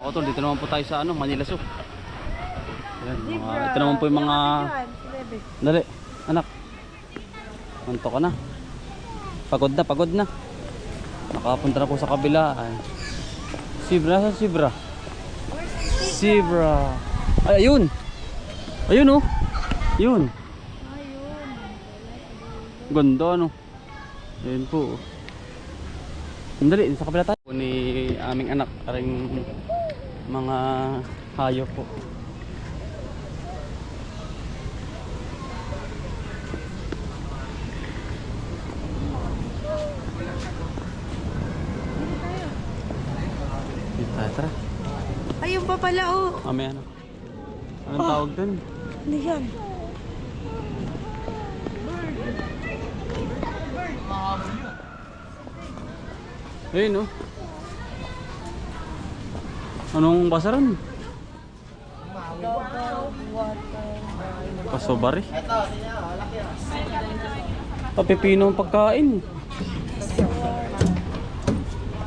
O tol, dito naman po tayo sa Manila Zoo. Ayan, ito naman po yung mga... Dali, anak. Anto ka na. Pagod na. Nakapunta na po sa kabila. Ay. Zebra, nasa zebra? Zebra. Ay, ayun. Ayun oh. Yun. Ganda no. Ayun po. Dali, sa kabila tayo. Ni aming anak, karing mga hayop po. Tara. Ayun pa pala oh. May ano? Anong tawag dun? Ano yan? Ayun oh. Anong basaran? Pasobari. Pepino ang pagkain.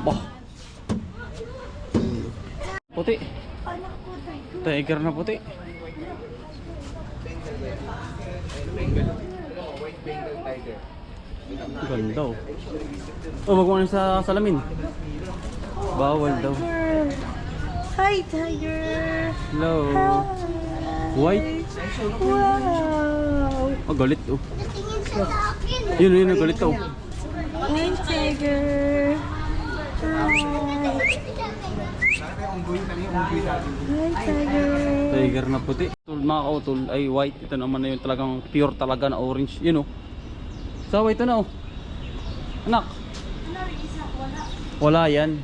Bah. Puti. Tiger na puti. Ganda oh. Oh, wag mo na sa salamin. Bawal daw. Hi, tiger. Hello. Hi. White. Wow. Oh, galit oh. Yun, galit oh. Hi, tiger. Hi. Hi, tiger. Tiger na puti. Tul, mga kautol ay white. Ito naman na yung talagang pure talaga na orange. Yun oh. Sawa ito na oh. Anak. Wala yan.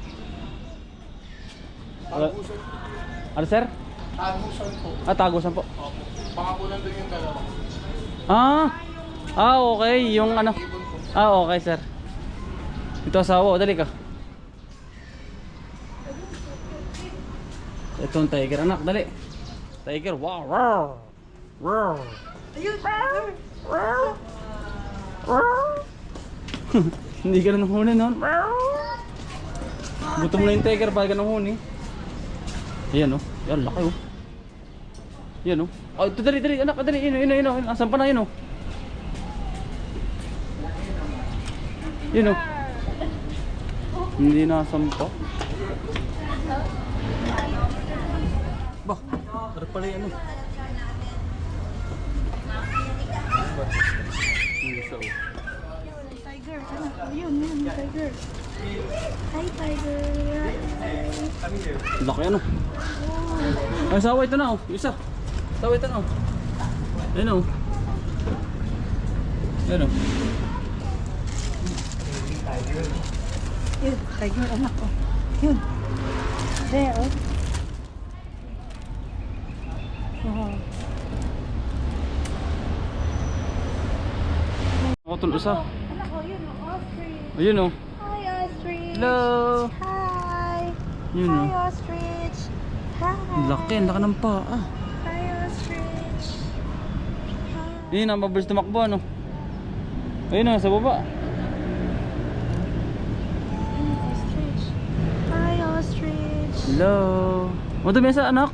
Ano sir? Tagusan po. Tagusan po. Pangakulan doon yung dalawa. Okay. Yung ano. Okay sir. Ito asawa. Dali ka. Itong tiger anak. Dali. Tiger. Wow. Wow. Wow. Ayun. Hindi ka na huni noon. Buto mo na yung tiger para ka nang huni. Ayan oh. Yan laki oh. Yan oh. Oh, ito dali anak. Dali. Ino. Asan pa na yun oh. Yun oh. Hindi nasampa. Bah, harap pala yan oh. Isa oh. Tiger. Ayun, tiger. Hi, tiger. Laki ano. Ay, sawa ito na oh. Isa. Sawa ito na oh. Ayun oh. Ayun oh. Yun, tiger anak ko. Yun. There oh. Wow. Tol isa. Anak ko, yun oh. Ostrich. Ayun oh. Hi, ostrich. Hello. Hi. Yun Hi, oh. ostrich. Hi. Laki ng paa. Hi, ostrich. Hi. Yun ang mabilis tumakbo ano. Ayun oh, sa baba. Ostrich. Hi, ostrich. Hello. Madumi sa anak.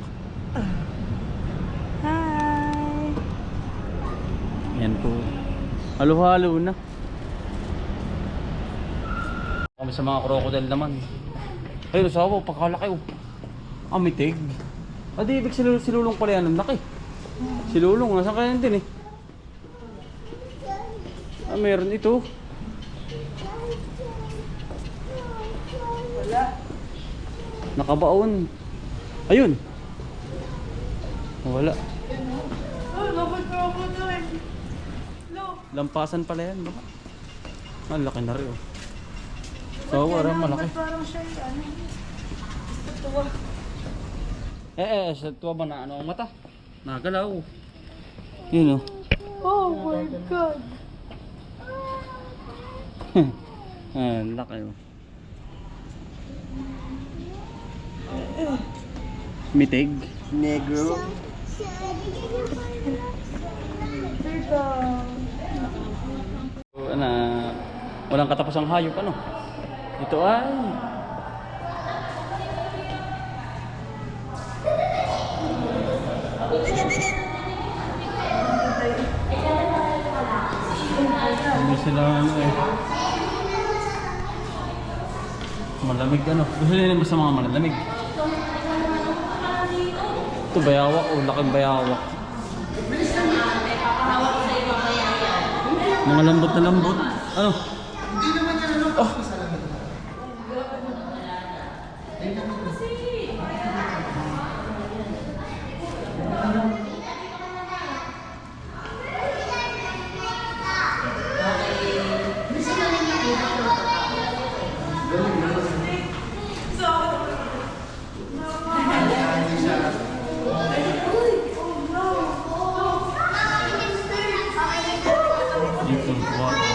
Hi. Yan po. Halo-halo na. Kami sa mga crocodile naman. Ayun, sawa, pagkalaki oh. Mitig. Di ibig silulong pala yan. Ang laki. Silulong, nasa kanya din eh. Meron ito. Nakabaon. Ayun. Wala. Lampasan pala yan, baka. Ang laki na rin oh. So, warang malaki. Parang siya ano. Tuwa. Sa tuwa ba na ano ang mata? Nagalaw. Yun oh. Oh my God. Ang laki oh. Mitig. Negro. Walang katapusang hayop ano. Ito ay Hindi sila ano eh. Malamig ano. Gusto nila ba sa mga malamig? Ito bayawak o laking bayawak. Mga lambot na lambot. Ano? Hindi naman yan ano. Oh. Ito, water.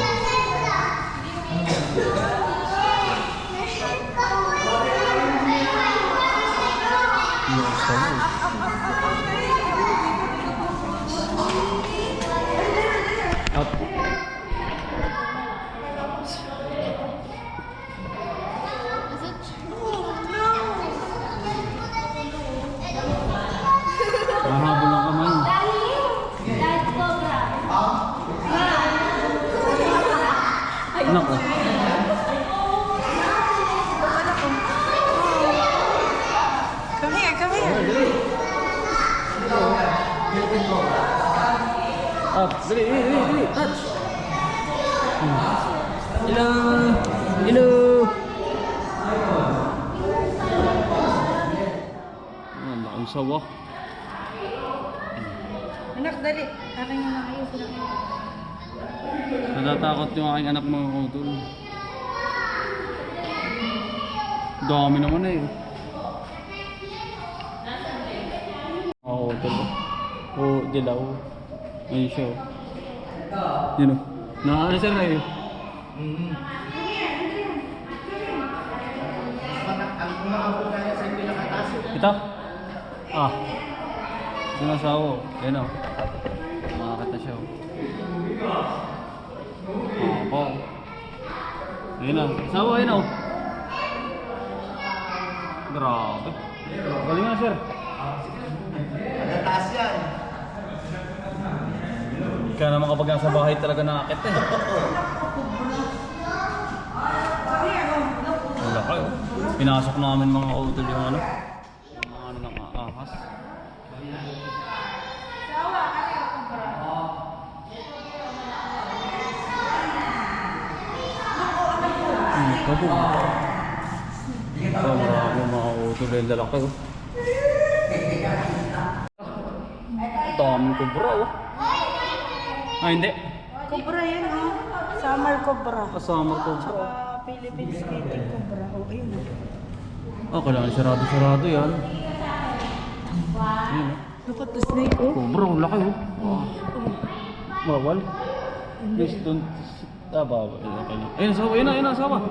Up. Mahabol ang kamay. Nako. Come here, come here. Up. Dali, dali. Touch. Hello. Hello. Ang laking sawa. Anak, dali. Akin na kayo. Sila kayo. Natatakot yung aking anak mga utol. Dami naman eh. Oo, utol. Oo, dilaw. Ayun siya. Yun o. Ano siya na eh. Ang umakabot kaya sa hindi nakataas. Ito? Ah. Yung asawa. Yan o. Makakita siya o. Ako. Ayun o. Asawa, ayun o. Grabe. Galing nga, sir. Nagataas yan. Kaya naman kapag nasa bahay talaga nakakit eh. Wala kayo. Pinasok namin mga utol yung ano. Yung mga ano ng ahas. Ito po. Ito marami mga utol yung lalaki oh. Daming kubra oh. Ah, hindi. Cobra yan, oh. Summer cobra. Kasama ko. Philippine skating cobra. Oh, ayun. Ah, kailangan sarado-sarado yan. Ayun oh. Look at the snake, oh. Cobra, ang laki oh. Bawal. Please don't... Ah, bawal. Ayun, asawa. Ayun na, asawa.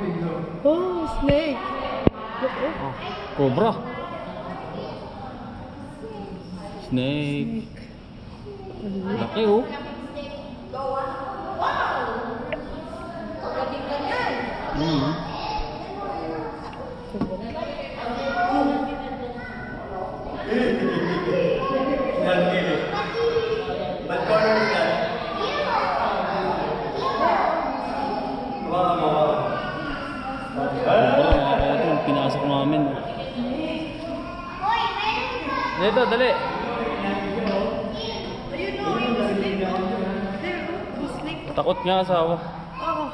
Oh, snake. Look, oh. Ah, cobra. Snake. Laki oh. Pinasok namin. Dito, dali. Takot nga asawa. Oh.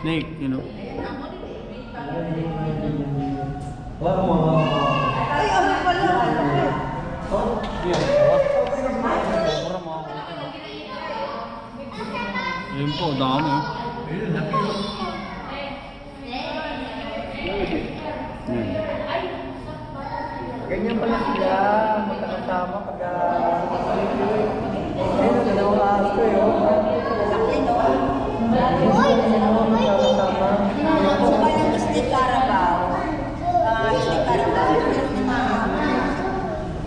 Snake, you know. Ay, ano pala? Oh, yeah. Sobra mga kutin. Ayun po, dami. Ganyan pala sila. Magkakasama pag... Ayun, dalawang ahas ko eh. Laki no?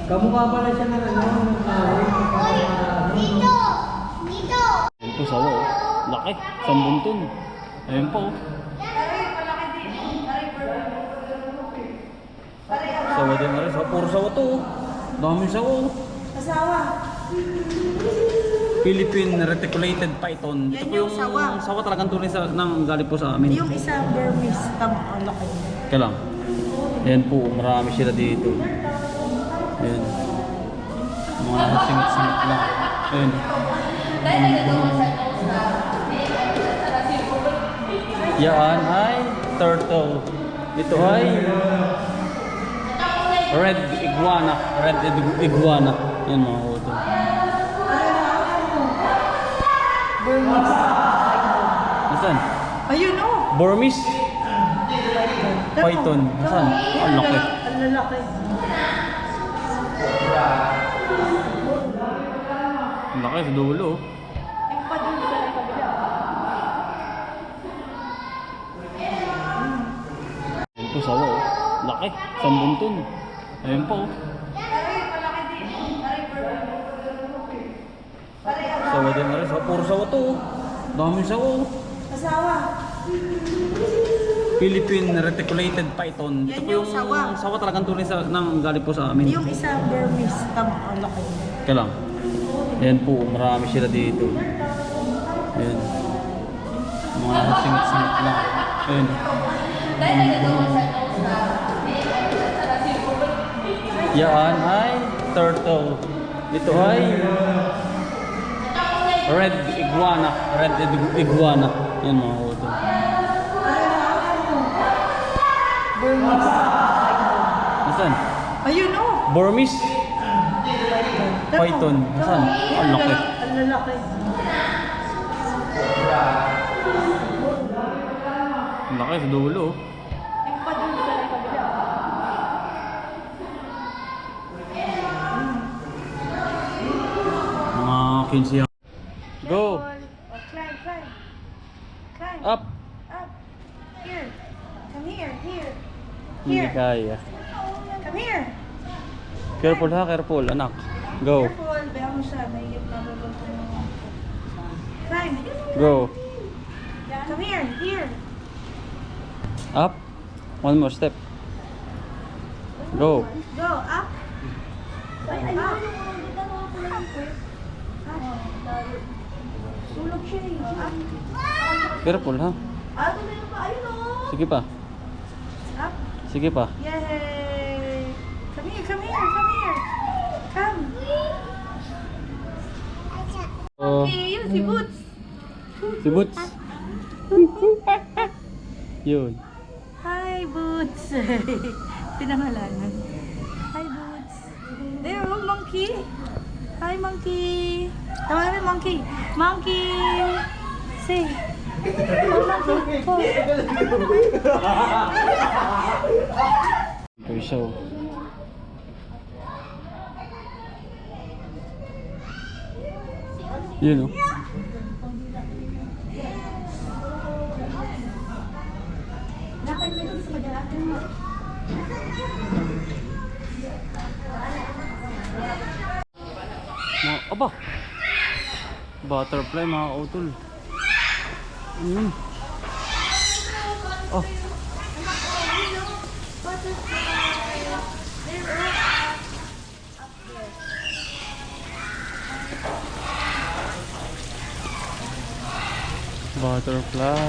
Kamukha pala siya ng ano? Ayun po, sawa oh. Laki, sambunton. Ayun po oh. Sawa din na rin. Puro sawa to oh. Daming sawa oh. Asawa. Philippine Reticulated Python. Ito Yan po yung yung sawa. sawa talagang tunay sa nang galing po sa amin. Yung isang Burmese. Tama, ang laki. Kaya lang. Ayan po, marami sila dito. Ayan. Mga singit-singit lang. Ayan. Yan ay turtle. Ito ay red iguana. Red iguana. Yan mga utol. Burmese. Nasaan? Ayun o. Burmese python. Nasaan? Ang laki. Ang lalaki. Ang laki sa dulo. Yung pa dun sa kabila. Ayan po sawa oh. Laki. Isang buntun. Ayan po oh. Sawa din na rin. Puro sawa to oh. Daming sawa oh. Asawa. Philippine Reticulated Python. Ito Yan po yung yung sawa. sawa talagang tunay sa nang galing po sa amin. Yung isang Burmese. Tama, ang laki. Kaya lang. Ayan po, marami sila dito. Ayan. Mga singit-singit lang. Ayan. Yan ay turtle. Ito ay red iguana. Red iguana. Yan mga utol. Burmese. Nasaan? Ayun o. Burmese python. Nasaan? Ang laki. Ang lalaki. Ang laki sa dulo. oh. Yung pa dun sa kabila. Mga 15 yan. Go! Oh, climb, climb. Climb. Up! Up. Here. Come here. Here. Hindi Here. kaya. Come here. Careful ha, careful anak. Go. Careful. Bayan mo siya. May mababagto mo. Climb. Go. Come here. Here. Up. One more step. Go. Go. Up. Up. Sulog siya eh. Up. Careful ha. Meron pa. Ayun o. Sige pa. Up. Sige pa. Yay! Come here, come here, come here. Come. Oh, Okay, yun si Boots. si Boots. Yun. Hi, Boots. Pinangalanan. Hi, Boots. There, oh, monkey. Hi, monkey. Tama namin, monkey. Monkey. Say. Oh, monkey. Oh. Ito siya oh. Yun oh. Aba! Butterfly mga utol. Oh. Butterfly.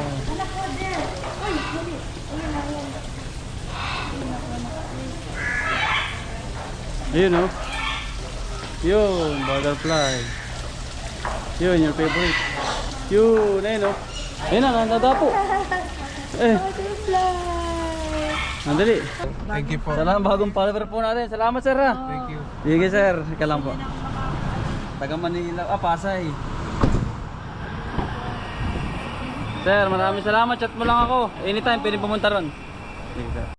Yun oh. Yun, butterfly. Yun, your favorite. Yun, ayun oh. Ayun na, nandadapo. Eh, nandali. Thank you po. Salamat, bagong follower po natin. Salamat sir ha. Thank you. Sige sir, ika lang po. Taga Manila, Pasay. Sir, maraming salamat. Chat mo lang ako. Anytime, pwede pumunta ron. Sige sir.